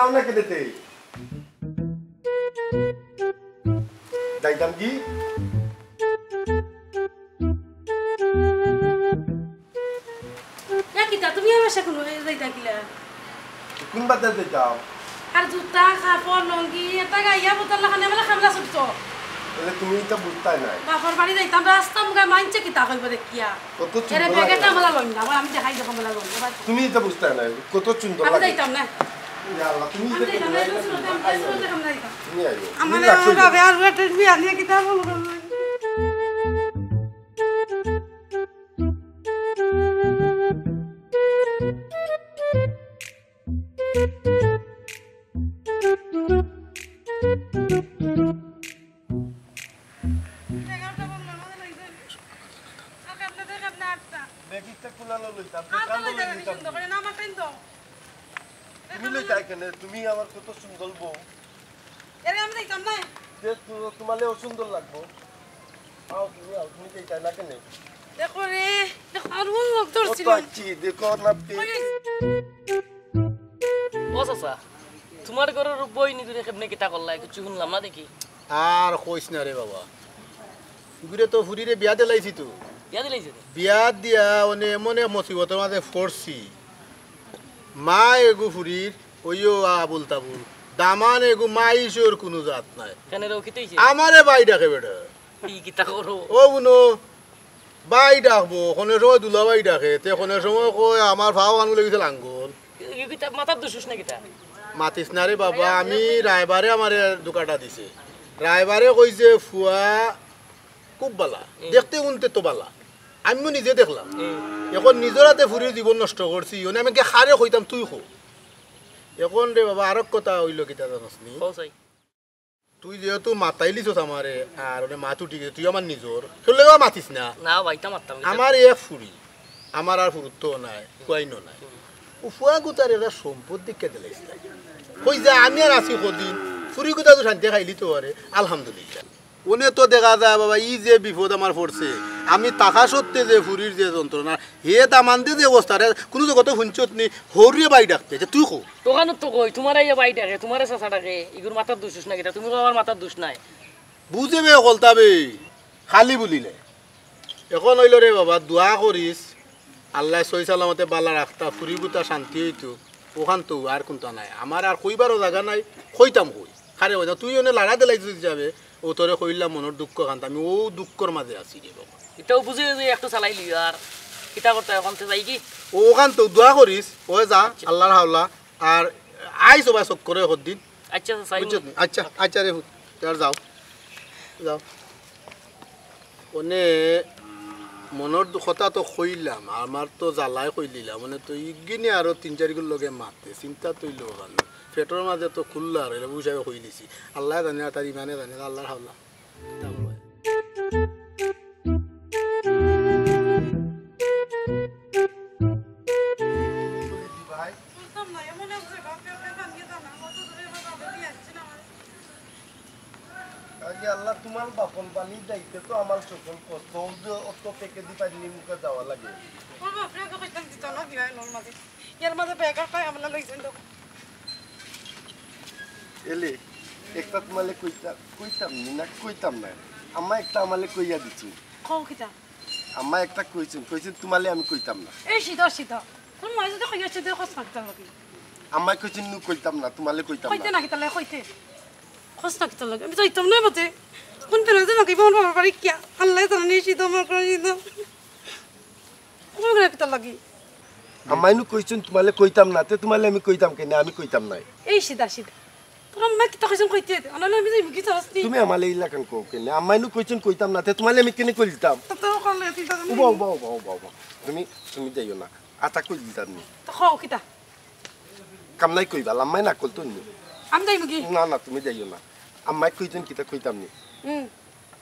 আও না কেটেতে যাইতাম কি কিতা তুমি আমার সাথে কোনো যাইতা কিলা কোন বাজার যাইতাম আর জুতা কাপড় লঙ্গি এটা গাইয়া বোতল লাখানে মেলা খামলা ছুটছো তাহলে তুমি এটা বুঝতাই নাই বাপর বাড়ি যাইতাম রাস্তা মুখে মানছে কিতা কইব দেখিয়া কত এরে সুন্দর ব্যাগেটা লাগে মেলা লইন না আমি দেখাই দেখো মেলা লইন তুমি এটা বুঝতাই নাই কত সুন্দর আমি লাগে যাইতাম না ইয়া আল্লাহ তুমি আমি এটা যাইতাম না তুমি আইও আমার বাবা আর বেটা বিয়া নিয়ে কিতা বলবো তুমি আমার কত সুন্দর বউ তোমালে সুন্দর লাগবো তুমি চাই না কেন দেখো রে দেখো আর মন লোক ধরছিল দেখো না ও চাচা তোমার ঘরের বই নি করে কেমনে কিতা করলা কিছু শুনলাম না দেখি আর কইস না রে বাবা গুরে তো ফুরিরে বিয়া দিলাইছি তো বিয়া দিলাইছে বিয়া দিয়া মানে এমনে মুসিবতের মাঝে পড়ছি মা এগু ফুরির ওইও আবুল তাবুল দামান এগু মাইশোর কোনো জাত নাই কেন রে কিতাইছে আমারে বাই ডাকে বেটা কি কিতা করো ও বুনো বাই ডাকবো কোনে সময় দুলা বাই ডাকে তে কোনে সময় কয় আমার ভাও আনু লেগেছে লাঙ্গল কিতা মাথার দোষ না কিতা মাতিস না রে বাবা আমি রায়বারে আমার দোকানটা দিছে রায়বারে কইছে ফুয়া খুব বালা দেখতে উনতে তো বালা আমিও নিজে দেখলাম এখন নিজের হাতে ফুরির জীবন নষ্ট করছি আমি খারে কইতাম তুই খো এখন রে বাবা আরক কথা হইল কিতা জানাস নি তুই যেহেতু মাতাই লিছস আমারে আর মা তুটি তুই আমার নিজর চলে মাতিস না না ভাইটা মারতাম আমার এক ফুরি আমার আর ফুরুত্ব নাই কুয়াইনো নাই ফুয়া গুতার এরা সম্পদ দিকে দিলাইছিল কই যে আমি আর আছি কদিন ফুরি গুতা তো শান্তি খাইলি তো আরে আলহামদুলিল্লাহ ওনে তো দেখা যায় বাবা ই যে বিপদ আমার পড়ছে আমি টাকা সত্যি যে ফুরির যে যন্ত্রণা হে দামান দিয়ে যে অবস্থা কোনো জগত শুনছত নি হরিয়ে বাই ডাকতে যে তুই খো দোকানত তো কই তোমার এই বাই ডাকে তোমার চাচা ডাকে এগুর মাথার দোষ না কিতা তুমি আমার মাথার দোষ নাই বুঝেবে কলতাবে খালি বলিলে এখন হইল রে বাবা দোয়া করিস আল্লাহ সই সালামতে বালা রাখতা ফুরি গুতা শান্তি হইতো ওখান তো আর কোনটা নাই আমার আর কইবারও জায়গা নাই কইতাম কই খারে হইতা তুই ওনে লাড়া দিলাই যাবে ও তোরে কইলাম মনের দুঃখ কান্ত আমি ও দুঃখর মাঝে আছি রে বাবা এটাও বুঝে যে একটু চালাইলি আর কিতা করতে এখন যাই কি ওখান তো দোয়া করিস ও যা আল্লাহর হাওলা আর আই সবাই চক করে হদ্দিন আচ্ছা চাই আচ্ছা আচ্ছা রে আর যাও যাও ওনে মনের কথা তো কইলাম আমার তো জ্বালাই কইলিলাম মানে তো ইগিনে আরো 3-4 গুণ লগে মারতে চিন্তা তৈল ভালো পেটের মাঝে তো খুললা আর বুঝাবে কই দিছি আল্লাহ জানে তার ইমানে জানে আল্লাহর হাওলা আল্লাহ তোমার বাপন পানি যাইতে তো আমার সকল কষ্ট অত পেকে দি পানি মুখে যাওয়া লাগে এলে একটা তোমালে কইতাম না কইতাম না আম্মা একটা আমালে কইয়া দিছি আম্মা একটা কইছেন তোমালে আমি কইতাম না আম্মা কইছেন নু কইতাম না তোমালে কইতাম না খোঁজ নাকি লাগে আমি যাইতাম না মতে কোন পেলে যে নাকি বোন বাবার বাড়ি কিয়া আল্লাহ জানে নিশি তোমার করে দিতাম কোন কিতা লাগি আমায় নু কইছেন তোমালে কইতাম না তে তোমালে আমি কইতাম কেন আমি কইতাম নাই এই সিধা তোর আম্মা কিতা কইছেন কইতে আনালে আমি যাই কি চাসনি তুমি আমালে ইলা কেন কও কেন আমায় নু কইছেন কইতাম না তে তোমালে আমি কেন কইতাম তো করলে তিনটা বাও তুমি যাইও না আতা কই দিতাম নি তো খাও কিতা কামলাই কইবা আম্মাই না কইতো নি আমি যাইব কি না তুমি যাইও না আম্মাই কইতেন কিতা কইতাম নি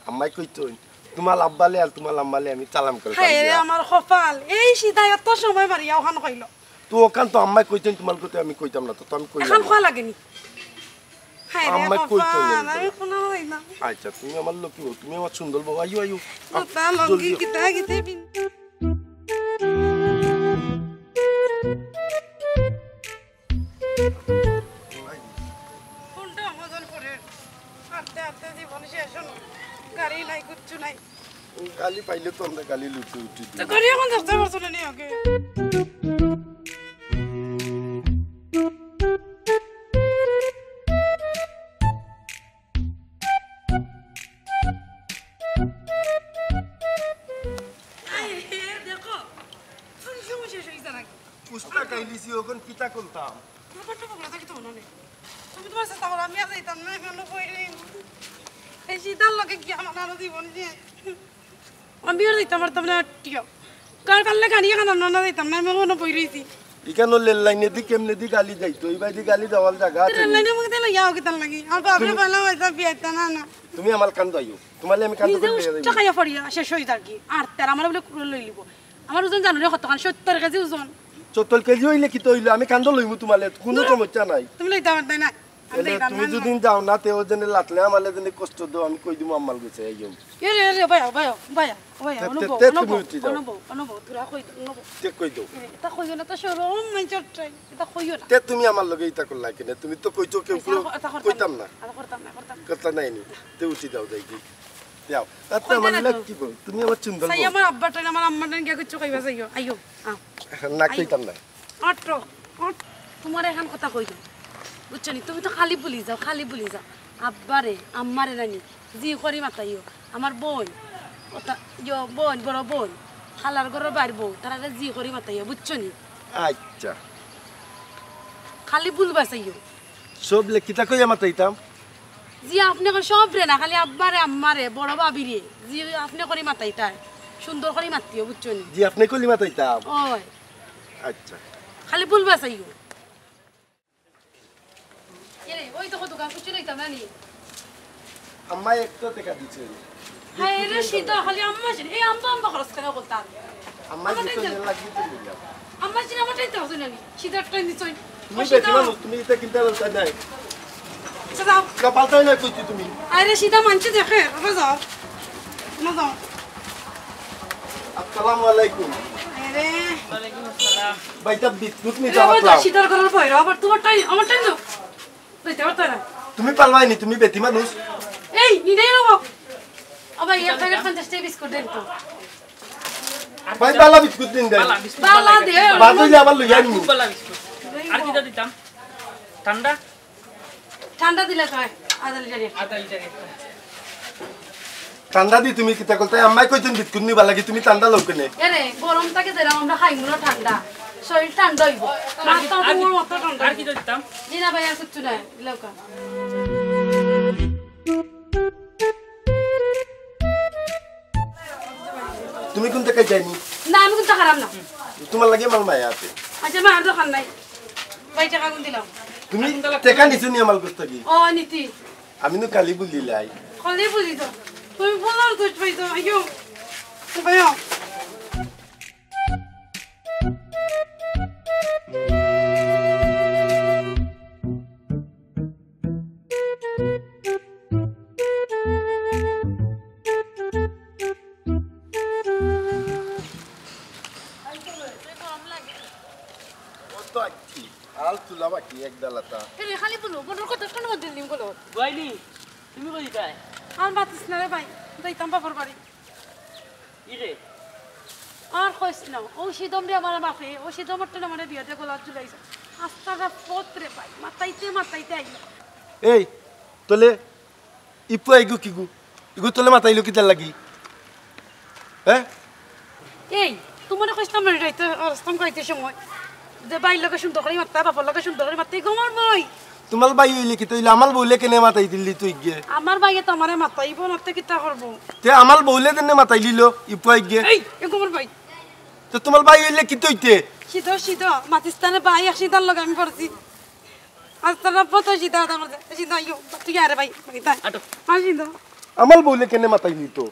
আম্মাই কইতেন তোমার আব্বালে আর তোমার আম্মালে আমি চালাম করে হ্যাঁ রে আমার কপাল এই সিধা এত সময় মারিয়া ওখান কইলো তো ওখান তো আম্মাই কইতেন তোমার কথা আমি কইতাম না তো আমি কইলাম এখন খোয়া লাগেনি হ্যাঁ রে আম্মাই কইতেন আমি কোন হই না আচ্ছা তুমি আমার লক্ষ্মী তুমি আমার সুন্দর বাবা আইও তা লঙ্গি কিতা কিতে বিন গালি পাইলে তো আমরা গালি লুটে উঠি তো গাড়ি এখন দেখতে পারছো না নি আগে দেখো তুমি সমস্যা হইছে নাকি পুষ্পা খাইলিছি ওখন পিতা কোনতাম ব্যাপারটা বলা থাকি তো মনে নেই তুমি তোমার সাথে আমার আমি আর যাইতাম না কেন কইলি এই শীতার লোকে কি আমার আরো জীবন দিয়ে আমি আর যাইতাম পারতাম না টিও কার কারলে গাড়ি এখন না যাইতাম না আমি মনে পড়ে রইছি ইকানো লেল লাইনে দি কেমনে দি গালি যাইতো এইবার দি গালি দেওয়াল জায়গা আছে তেল লাইনে মুখ দিলে ইয়াও কিতান লাগি আর বাপরে বললাম হয়তো বিয়াইতা না না তুমি আমার কান্দ আইও তোমালে আমি কান্দ নিজে করে উচ্চ লইয়া খাইয়া পড়িয়া শেষ হয়ে যার কি আর তেরা আমার বলে কুড়ে লই লিব আমার ওজন জানো রে কতখান 70 কেজি ওজন 70 কেজি হইলে কি তো হইলো আমি কান্দ লইমু তোমালে কোনো সমস্যা নাই তুমি লইতে পারতাই না আমি এলে যাইতাম তুমি না যদি যাও না তেও জেনে লাতলে আমালে জেনে কষ্ট দাও আমি কই দিমু আম্মাল গেছে আইও এরে এরে ভাইয়া অনুভব তোরা কই অনুভব তে কই দাও এটা কইও না তো শরম মাই চট্টাই এটা কইও না তে তুমি আমার লগে ইতা করলা কেন তুমি তো কইছো কেউ কইতাম না আর করতাম না কথা নাই নি তে উঠি দাও যাই কি যাও তাতে আমার লাগি বল তুমি আমার চিন্তা সাই আমার আব্বাটা আমার আম্মাটা গিয়া কিছু কইবা যাইও আইও না কইতাম না অটো তোমার এখন কথা কই দাও বুঝছো নি তুমি তো খালি বলি যাও আব্বারে আম্মারে নানি জি করি মাতাইও আমার বোন ওটা বোন বড় বোন খালার ঘরের বাইর বউ তারা জি করি মাতাইও বুঝছো নি আচ্ছা খালি বলবা চাইও সব লেখিতা কই আমার তাইতাম জি আপনি সব রে না খালি আব্বারে আম্মারে বড় বাবিরে জি আপনি করি মাতাই তাই সুন্দর করে মাতিও বুঝছো নি জি আপনি কলি মাতাইতাম ওই আচ্ছা খালি বলবা চাইও এরে ওই তো কত গাছ কিছু লইতাম না নি আম্মা একটা টাকা দিছে হ্যাঁ রে শীত খালি আম্মা ছিল এই আম্মা খরচ করে করতাম আম্মা দিতে লাগি তো নিলাম আম্মা ছিল আমার চাইতে হবে না শীত একটা নিচই তুমি বেশি মানুষ তুমি এটা কিনতে বলতে নাই যাও কপালটাই না কইছি তুমি আরে শীতা মানছি দেখে আবার যাও না যাও আসসালামু আলাইকুম আরে ওয়ালাইকুম আসসালাম বাইটা বিদ্যুৎ নি আবার যাওয়া শীতার করার বইরা আবার তোমার টাইম আমার টাইম দাও লইতে পারতা না তুমি পালবাই নি তুমি বেটি মানুষ এই নিদেই রবো আবার এক প্যাকেট 50 টাকা বিস্কুট দেন তো ভাই বালা বিস্কুট দিন দেন বালা বিস্কুট বালা দে বাদুইলে আবার লইয়া নি খুব বালা বিস্কুট আর কি দিতাম ঠান্ডা ঠান্ডা দিলে কয় আদা লিটারে আধা লিটার একটা ঠান্ডা দি তুমি কিতা কইতে আম্মাই কইছেন বিস্কুট নিবা লাগি তুমি ঠান্ডা লওকেনে এরে গরম থাকে দেরা আমরা খাইমু না ঠান্ডা শরীর ঠান্ডা হইব মাথা তোমার মত ঠান্ডা আর কি দিতাম জিনা ভাই আর কিচ্ছু নাই লওকা তুমি কোন থেকে যাইনি না আমি কিন্তু খারাপ না তোমার লাগে মাল মায়া আছে আচ্ছা মা আর দোকান নাই ভাই টাকা কোন দিলাম তুমি টাকা নিছো নি আমার কাছ থেকে ও নীতি আমি তো কালি বলিলাই কলে বুঝি তো তুমি বলার তো পাইছো আইও ভাইও আল তুলা বাকি এক ডালাতা এরে খালি বলো বড় কথা কেন বল দিম বলো গাইলি তুমি কই দিতাই আর বাতিস না রে ভাই যাইতাম বাপর বাড়ি ইরে আর কইস না ও সিদম রে আমার বাপে ও সিদম তে আমার বিয়াতে গোলা চুলাইছে আস্তারা পত্রে ভাই মাতাইতে আই এই তোলে ইপু আইগু কিগু ইগু তোলে মাতাইলো কিতা লাগি হ্যাঁ এই তোমার কইতাম রে রাইতে রাস্তাম কইতে সময় যে বাইর লগে সুন্দর করে মাত্তা বাপর লগে সুন্দর করে মাত্তা গমার বই তোমার বাই হইলে কি তইলে আমার বউলে কেনে মাতাই দিলি তুই গিয়ে আমার বাইয়ে তো আমারে মাতাইব না তে কিতা করব তে আমার বউলে দেনে মাতাই লিলো ইপু আই গিয়ে এই গমার ভাই তো তোমার বাই হইলে কি তইতে সিধা মাতিস্তানে বাই এক সিধার লগে আমি পড়ছি আজ তারা পতো সিধা আমার সিধা ইয়ো তুই আরে ভাই তাই আটো আর সিধা আমার বউলে কেনে মাতাই লিতো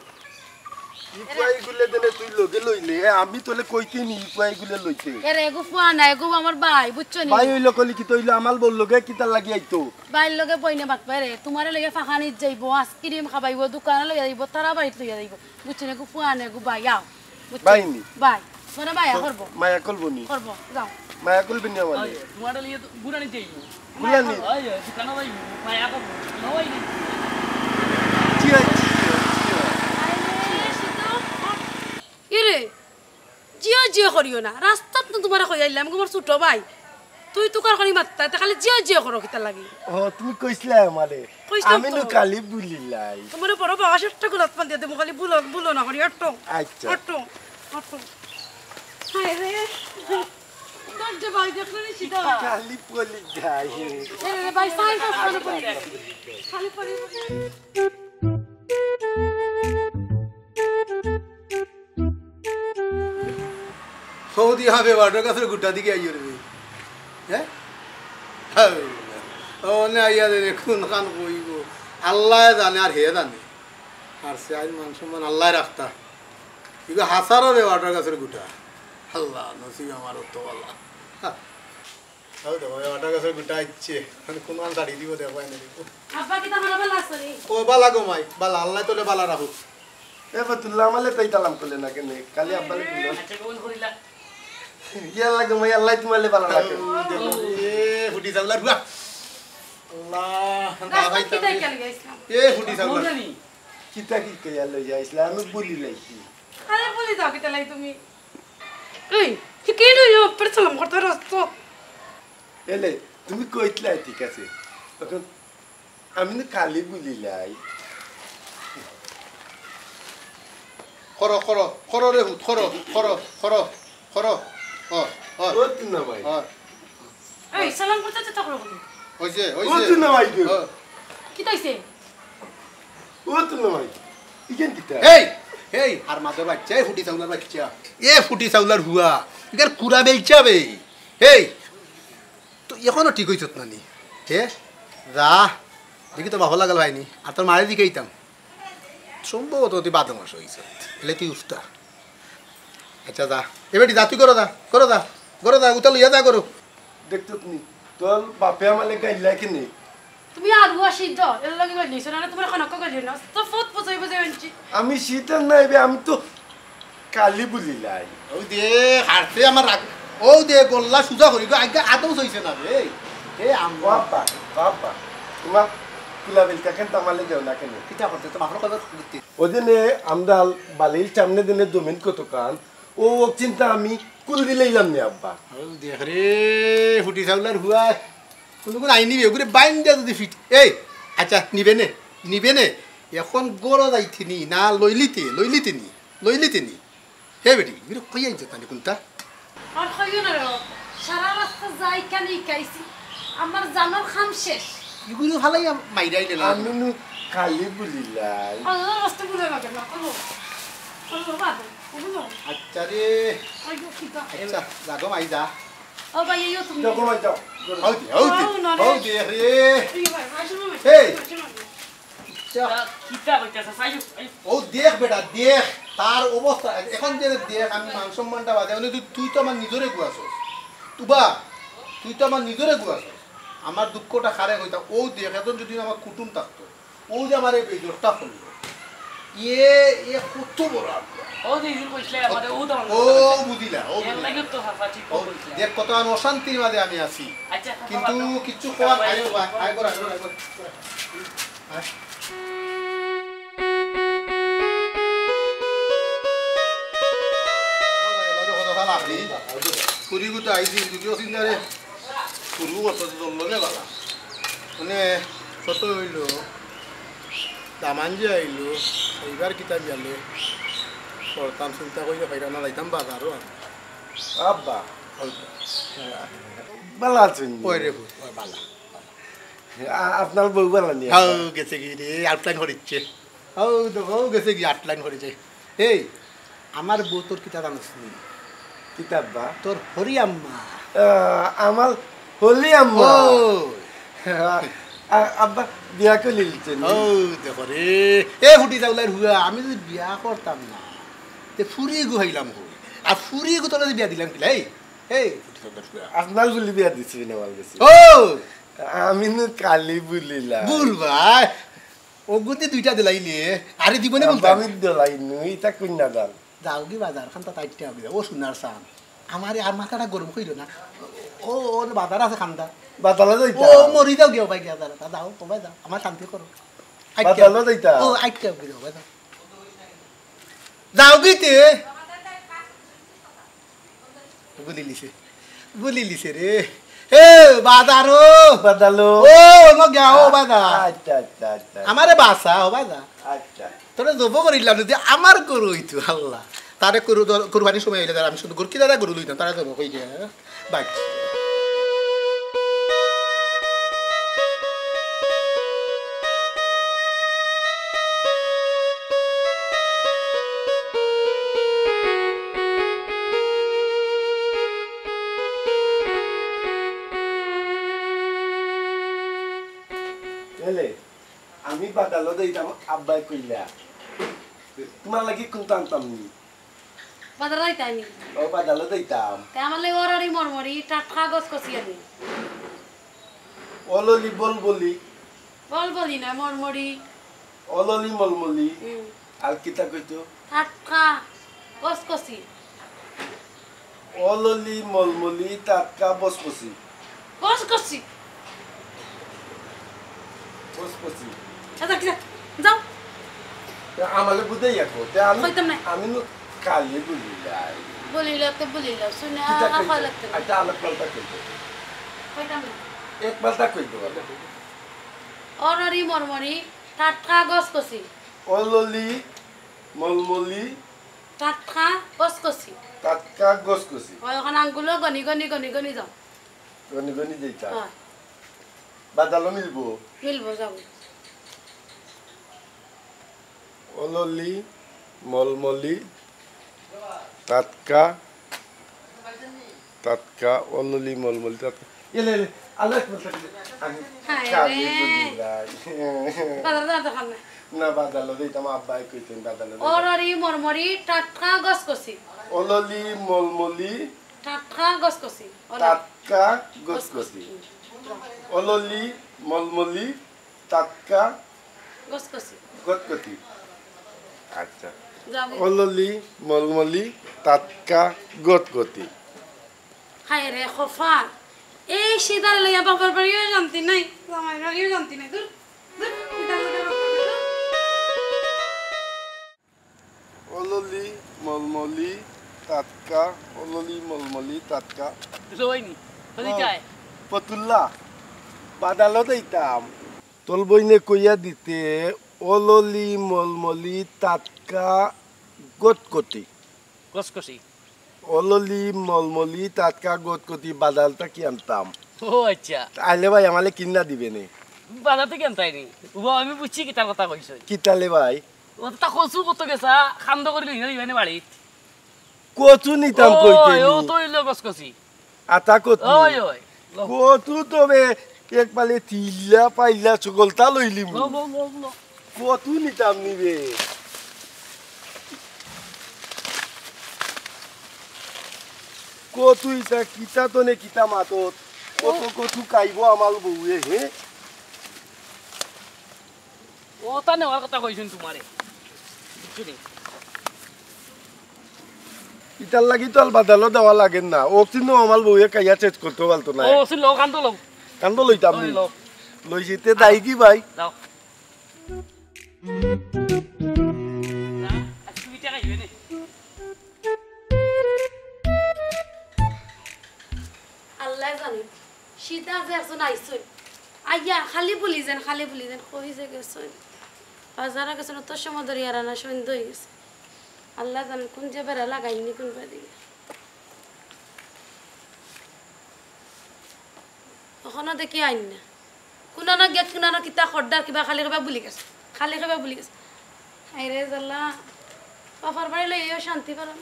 ইপু আই গুলে দেনে তুই লগে লইলে আমি তোলে কইতে নি ইপু আই গুলে লইতে এরে এগো ফুয়া না এগো আমার ভাই বুঝছো নি বাই হইলো কলি কি তইলে আমার বউ লগে কিতা লাগি আইতো বাইর লগে বইনে বাত পারে তোমারে লগে ফাখানিত যাইব আইসক্রিম খাবাইব দোকানে লগে যাইব তারা বাড়িত লইয়া যাইব বুঝছো নি এগো ফুয়া না এগো ভাই আও বাই নি ভাই তোরা ভাই করব মায়া কলবনি করব যাও মায়া কলবি নি আমালে তোমার লিয়ে বুড়া নিতে বুলানি আয় দোকানে যাই মায়া কো নয় নি জি আই আরে সিধা জিও জিও করিও না রাস্তাত তো তোমার কই আইলাম তোমার ছোট ভাই তুই তুকার করি মাত্তা তা খালি জিও জিও করো কিতা লাগি ও তুমি কইছিলা আমারে কইছিলাম আমি তো। নু কালি বুলিলাই তোমার বড় বাবা সেটা গুলো পান দিয়ে দেবো খালি বুলো বুলো না করি অটো আচ্ছা অটো অটো হায় রে দরজা ভাই দেখলে নি সিধা কালি বলি যাই এ ভাই সাইন করে পড়ি খালি পড়ি সৌদি হবে ওয়াটার কাছে গুটা দিকে আইয় রে হ্যাঁ ও না আইয়া রে কোন খান কইব আল্লাহ জানে আর হে জানে আর সে আইন মান সম্মান আল্লাহ রাখতা ইগো হাসারো রে ওয়াটার কাছে গুটা আল্লাহ নসিব আমার তো আল্লাহ হাউ দেখো ওয়াটার কাছে গুটা ইচ্ছে আমি কোন খান গাড়ি দিব দেখো আইনে দিব আব্বা কি তোমার ভালো আছে রে ও বালা গো মাই বালা আল্লাহ তোলে বালা রাখুক এ বাতুল্লাহ আমালে তাইতালাম কইলে না কেন কালি আব্বালে কইলো আচ্ছা কোন করিলা ইয়া লাগে মাই আল্লাহ তোমালে ভালো লাগে দেখো এ ফুটি চাউলার বুয়া আল্লাহ না ভাই রাস্তা কি তাই কেন গাইছিলাম এ ফুটি চাউলার জানি কিতা কি কইয়া লই যাইছিলা আমি বলি লাইছি আরে বলি দাও কিতা লাই তুমি এই কি কেন ইও পড়ছলাম করতে রাস্তা এলে তুমি কইতলা ঠিক আছে তখন আমি না কালি বুলিলাই খরো খরো খরো রে হুত খরো খরো খরো খরো ও ও ও তুই না ভাই ও এই সালাম করতে তো করো হইছে ও হইছে তুই না ভাই ও, কি তাইছে ও তুই না ভাই ইকেন কিতা এই এই আর মাদর বাচ্চা এই ফুটি চাউলার বাচ্চা এ ফুটি চাউলার হুয়া ইগার কুড়া বেলচা বে এই তো এখনো ঠিক হইছত নানি হে যা দেখি তো ভালো লাগাল ভাইনি আর তোর মায়ের দিকে ইতাম সম্ভবত তুই বাদ মাস হয়েছে এলে তুই উফতা আচ্ছা যা এবারে যা তুই করো যা করো যা করো যা উতাল ইয়া যা করো দেখতো তুমি তোর বাপে আমালে গাইলা কেনে তুমি আর হুয়া সিদ্ধ এর লাগি গই নিছ না তোমার কোন কই না তো ফুট পছাই পছাই আনছি আমি শীতের নাইবে আমি তো কালি বুলিলাই ও দে হারতে আমার রাগ ও দে গল্লা সুজা করি আগে আদৌ হইছে না রে এ আমরা বাবা বাবা তোমার কুলা বেলকা কেন তামালে যাও না কেন কিটা করতে তো মাফর কথা দিতে ওদিনে আমরা বালির সামনে দিনে জমিন কত কান ও চিন্তা আমি কুল দিলাইলাম নি আব্বা ও দেখ রে ফুটি চাউলার হুয়া কোনো কোন আইনি ওগুলো বাইন দিয়া যদি ফিট এই আচ্ছা নিবে নে এখন গড় যাইতি নি না লইলিতে নি হে বেটি বিরো কই আইছ তানি কোনটা আর কইও না রে সারা রাস্তা যাই কানি কাইছি আমার জানোর খাম শেষ এগুলো ভালাই মাইরাই দিলাম আমি নু কালি বুলিলাই আল্লাহ রাস্তা বুঝে না কেন করো করো বাদ করো আচ্ছা রে আইগো কিটা আচ্ছা লাগো মাই যা ও ভাই ইয়ো তুমি যাও কমাই যাও হও দে রে এই ভাই আসো না এই। কিতা কইতাছ সাইজু ও দেখ বেটা দেখ তার অবস্থা এখন যে দেখ আমি মান সম্মানটা বাদে তুই তো আমার নিজরে গুয়াছস তুই তো আমার নিজরে গুয়াছস আমার দুঃখটা খারে হইতা ও দেখ এখন যদি আমার কুটুম থাকতো ও যে আমার এই বেজরটা করলো এ কত বড় ও দিদি কইছলে আমারে ও দাও ও বুঝিলা এর লাগি তো হাফা ঠিক ও কইছলে দেখ কত আমি অশান্তির মাঝে আমি আছি আচ্ছা কিন্তু কিচ্ছু কোয়ার আয় কর কুড়িগুতো আইছি যদিও চিন্তারে শুরু করতে চললে বালা মানে কত হইল দামান যে আইলো এইবার কিতাব গেলে করতাম চিন্তা করি পাইরা না যাইতাম বাজারও আব্বা বালা আছেন ওই রে বালা আপনার বউ বালা নিয়ে হাও গেছে কি রে আউটলাইন করিচ্ছে হাও দেখো গেছে কি আউটলাইন করেছে এই আমার বউ তোর কিতা জানিস নি কিতাব বা তোর হরি আম্মা আমার হলি আম্মা ও আব্বা বিয়া করে লিলছেন ও দেখো রে এ ফুটি যাওলার হুয়া আমি যদি বিয়া করতাম না তে ফুরিয়ে গুহাইলাম হো আর ফুরিয়ে গু তোরা বিয়া দিলাম কিলা এই ফুটি যাওলার হুয়া আপনার বলি বিয়া দিচ্ছি না বল গেছি ও আমি নু কালি বুলিলা বুল ভাই ওগুতে দুইটা দিলাইলে আরে দিবনে বলতাম আমি দলাই নুই তা কইনা দাল যাও কি বাজার খান তা তাইতে হবে ও সোনার সান আমারে আর মাথাটা গরম কইলো না ও ওর বাজার আছে খান্দা বাতালা ও যাইতা মরি যাও গিয়ে ভাই গিয়া যাও কবাই যাও আমার শান্তি করো বাতালা যাইতা ও আইতে হবে যাও যাও গিতে বুলি লিছে রে এ বাজারো বাদালো ও ন গাও বাজা আচ্ছা আচ্ছা আচ্ছা আমারে বাসা ও বাজা আচ্ছা তোরা জব করিলাম যদি আমার গরু হইতো আল্লাহ তারে গরু কুরবানির সময় হইলে আমি শুধু গরু কি দাদা গরু লইতাম তারা জব কই দিয়া বাই এলে আমি বাদালো দিতাম আব্বাই কইলা তোমার লাগি কোনটা আনতাম নি বাজার যাইতানি ও বাদালো দিতাম তাই আমার লাগে ওরারি মরমরি টাটকা গছ কষি আনি অললি বলবলি বলি না মরমরি অললি মলমলি আর কিতা কইতো টাটকা গছ কষি অললি মলমলি টাটকা বসপসি গছ কষি বসপসি যাও আমালে বুঝাই রাখো আমি কইতাম না। আমি কালি বলি যাই বলিল শুনে কিতা আখা কইতো লাগতে আচ্ছা আলাপ পাল্টা কইতো কইতাম না এক পাল্টা কইতো বলে ওরারি মরমরি টাটকা গছ কষি অললি মলমলি টাটকা গছ কষি টাটকা গসকসি ওখান আঙ্গুলো গনি যাও গনি গনি যাইতা হয় বাদালো মিলবো মিলবো যাব অললি মলমলি টাটকা টাটকা অললি মলমলি টাটকা এলে এলে আলাপ পাল্টা আমি হ্যাঁ কালি রে বলি যাই বাজার যাতে খান না না বাদালো দিতাম আব্বাই কইতেন বাদালো ওরারি মরমরি টাটকা গছ কষি অললি মলমলি টাটকা গছ কষি টাটকা গসগসি অললি মলমলি টাটকা গছ কষি গতগতি আচ্ছা যাবি অললি মলমলি টাটকা গতগতি হায় রে খফা এই সিদার লইয়া বাবার বাড়িও জানতি নাই জামাই বাড়িও জানতি নাই দূর দূর সিদার লইয়া অললি মলমলি টাটকা অললি মলমলি টাটকা জয়নি হলি যায় পতুল্লা বাদালো দিতাম তোল বইনে কইয়া দিতে অললি মলমলি টাটকা গতগতি কসকসি অললি মলমলি টাটকা গতগতি বাদালটা কি আনতাম ও আচ্ছা আইলে ভাই আমালে কিনা দিবে নে বাজার থেকে আনতাইনি উবা আমি বুঝছি কি তার কথা কইছ কিতালে ভাই ও তা কচু কত গেছা খান্দ করে লই না ইবানে বাড়িত কচু নিতাম কইতে ও তো ইলো কসকসি আতা কচু ওই ওই কচু তবে এক পালে তিল্লা পাইলা চকলতা লইলিম লো লো লো লো কচু নিতাম নিবে কচু ইটা কিতা তো নে কিতা মাতত কত কচু কাইব আমার বউয়ে হে ও তা নেওয়ার কথা কইছেন তোমারে বুঝছো নি ইটার লাগি তো বাদালো দেওয়া লাগে না ও কিন্তু আমার বউয়ে কাইয়া চেঞ্জ করতে পারতো না ও সিল লো কান্দ লো কান্দ লইতাম নি লো লইছিতে দাই কি ভাই যাও না আজকে বিটা খাইবে নি আল্লাহ জানে সীতা যে একজন আইসই আইয়া খালি বলি যেন কই যে গেছেন বাজারে গেছেন তোর সময় ধরে আর না সন্ধ্যা হয়ে গেছে আল্লাহ জানে কোন যে বেড়া লাগাইনি কোন দিকে ওখানে দেখি আইন না কোনানো গেট কোনানো কিতা খর্দার কিবা খালি কিবা বুলি গেছে হাইরে জাল্লা বাপার বাড়ি লইও শান্তি পালাম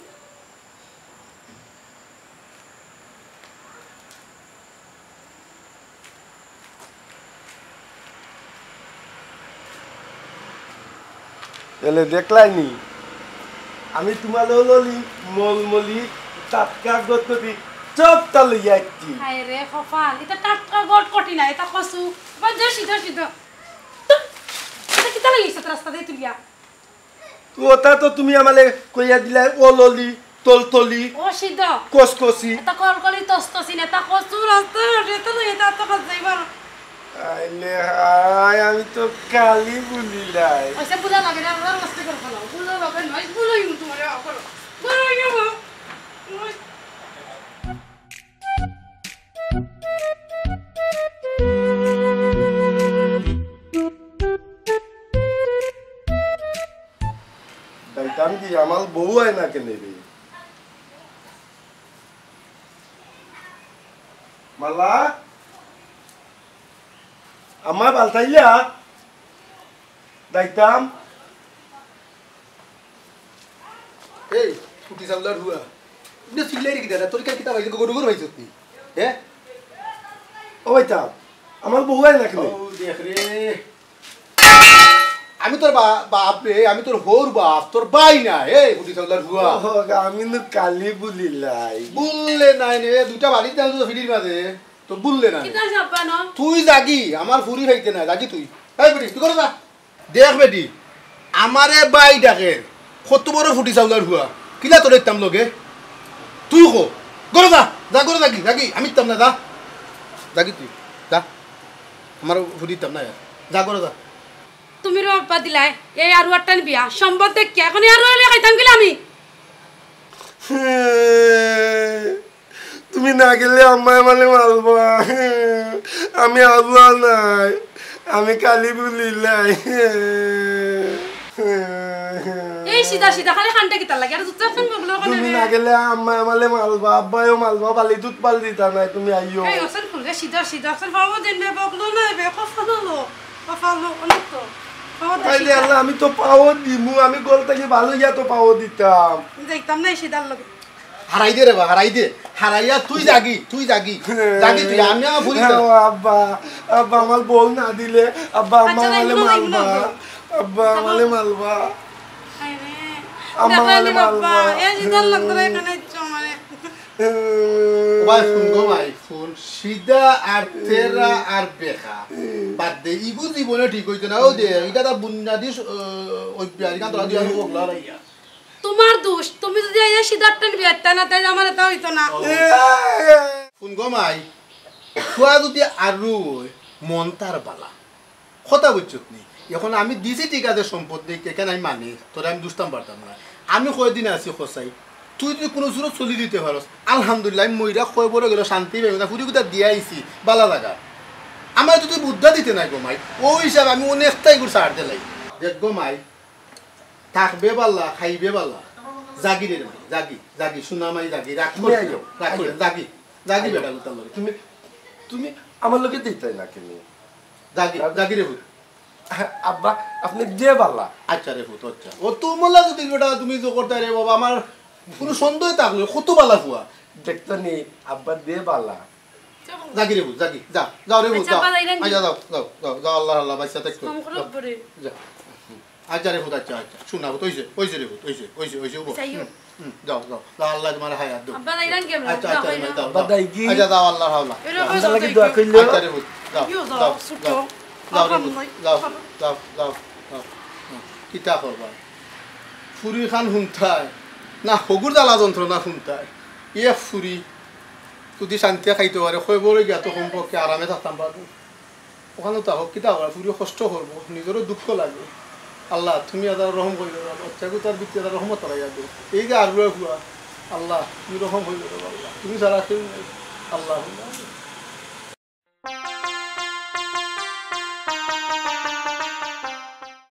এলে দেখলাইনি আমি তোমার ললি মলমলি টাটকা গতগতি চপটা লইয়া আইছি হাইরে কপাল এটা টাটকা গট কটি না এটা কসু বাজে সিধা এটা কিতা লাগিছে রাস্তা দিয়ে তুলিয়া ওটা তো তুমি আমালে কইয়া দিলা অললি তলতলি ও সিধা কসকসি এটা কলকলি তস্তসি না এটা কসু রাস্তা এটা তো এটা তো কাজ যাইবার আইলে হাই আমি তো কালি বুলিলাই ওইসব বুলা লাগে না আর মস্তি করে ফেলো বুলা লাগে নয় বুলাই তোমারে করো বুলাই গো দাইতাম কি আমার বউ হয় না কেন রে মালা আমার বালতাইয়া দাইতাম এই ফুটি চাউলার হুয়া ইনে সিলাই রেখে দে তোর কে কিতা ভাই গরু গরু ভাইছত নি হ্যাঁ ও বাইতাম আমার বউ হয় না কেন ও দেখ রে আমি তোর বাপ রে আমি তোর হোর বাপ তোর বাই না এই ফুটি চাউলার হুয়া আমি তো কালি বলিলাই বুললে নাই রে দুটা বাড়ি দাও তো ফিডির মাঝে তো বুললে না কিতা যাবা না তুই জাগি আমার ফুরি ভাইতে না জাগি তুই এই বেটি তুই করে যা দেখ বেটি আমারে বাই ডাকে কত বড় ফুটি চাউলার হুয়া কিলা তোর ইতাম লগে তুই কো করে যা যা করে জাগি জাগি আমি ইতাম না যা জাগি তুই যা আমার ফুটি ইতাম না যা করে যা তুমি রব্বা দিলাই এই আরু আটটান বিয়া সম্বন্ধ দেখি এখন আরু হলে খাইতাম গেলে আমি তুমি না গেলে আমায় মানে মারবা আমি আল্লাহ নাই আমি কালি বলিলাই এই সিধা সিধা খালি খানটা কিতা লাগে আর দুটো এখন বগলো তুমি না গেলে আমায় মানে মারবা আব্বাইও মারবা পালি দুধ পাল দিতা নাই তুমি আইও এই ওসন ফুলগে সিধা সিধা ওসন বাবু দিন বে বগলো না বে কফালো অনেক তো তাইলে আল্লাহ আমি তো পাও দিমু আমি গোল থেকে ভালো ইয়া তো পাও দিতাম দেখতাম না সিধার লগে হারাই দে রে বা হারাই দে হারাইয়া তুই জাগি জাগি তুই আমি আমার ফুরি আব্বা আব্বা আমার বউ না দিলে আব্বা আমার মালে মারবা আব্বা মালে মারবা আমার মালে মারবা এই সিধার লগে এখানে চমারে ভাই ফোন গো ভাই ফোন সিধা আর তেরা আর বেখা বাদ দে ইগু জীবনে ঠিক হইতো না ও দে এটা তা বুনিয়াদি ওই প্যারি কান তোরা দিয়া বগলা রাইয়া তোমার দোষ তুমি যদি এই সিধা আটটান বিয়াটা না তাই আমার এটা হইতো না ফোন গো মাই খোয়া যদি আরু মন তার বালা কথা বুঝছত নি এখন আমি দিছি ঠিক আছে সম্পদ দেখে কেন আমি মানি তোরা আমি দুষ্টাম পারতাম না আমি কয়দিন আছি খসাই তুই যদি কোনো জোরত চলি দিতে পারস আলহামদুলিল্লাহ আমি মইরা কয় বড় গেল শান্তি পাইব না ফুরি কোথা দিয়ে আইছি বালা জায়গা আমার যদি বুদ্ধা দিতে নাই গো মাই ও হিসাবে আমি অনেকটাই করে ছাড় দিলাই দেখ গো মাই থাকবে বাল্লা খাইবে বাল্লা জাগি রে মাই জাগি জাগি সোনা মাই জাগি রাখো রাখো জাগি জাগি বেটা লুতাল তুমি তুমি আমার লোকে দিতে না কেন জাগি জাগি রে ভূত আব্বা আপনি দিয়ে পারলা আচ্ছা রে ভূত আচ্ছা ও তোমলা যদি বেটা তুমি যে করতে রে বাবা আমার কোনো সন্দেহ থাকলো কত বালা ফুয়া দেখতো নি আব্বা দিয়ে পারলা জাগি রে ভূত জাগি যা যাও রে ভূত যাও আচ্ছা যাও যাও যাও যাও আল্লাহ আল্লাহ বাচ্চা তাক কম করে পড়ে যা আচ্ছা রে ভূত আচ্ছা আচ্ছা শোনা ভূত হইছে রে ভূত হইছে উবো যাও যাও যাও আল্লাহ তোমার হায়াত দাও আব্বা দাইরান কেমন আচ্ছা আচ্ছা দাও আব্বা দাই কি আচ্ছা দাও আল্লাহ হাওলা আমরা লাগি দোয়া কইলো আচ্ছা রে ভূত যাও যাও যাও যাও রে ভূত যাও যাও যাও যাও কিতা করবা ফুরি খান হুনতায় না হগুর জ্বালা যন্ত্রণা শুনতায় ইয়ে ফুরি যদি শান্তি খাইতে পারে খবরে গিয়া তো সম্পর্কে আরামে থাকতাম পারবো ওখানে তো হোক কিতা হবে ফুরি কষ্ট করবো নিজেরও দুঃখ লাগে আল্লাহ তুমি আদার রহম করে দেবো বাচ্চাকে তার বৃত্তি আদার রহমত লাগাইয়া দেবো এই যে আর হুয়া আল্লাহ তুমি রহম হয়ে যাবে আল্লাহ তুমি সারা কেউ নেই আল্লাহ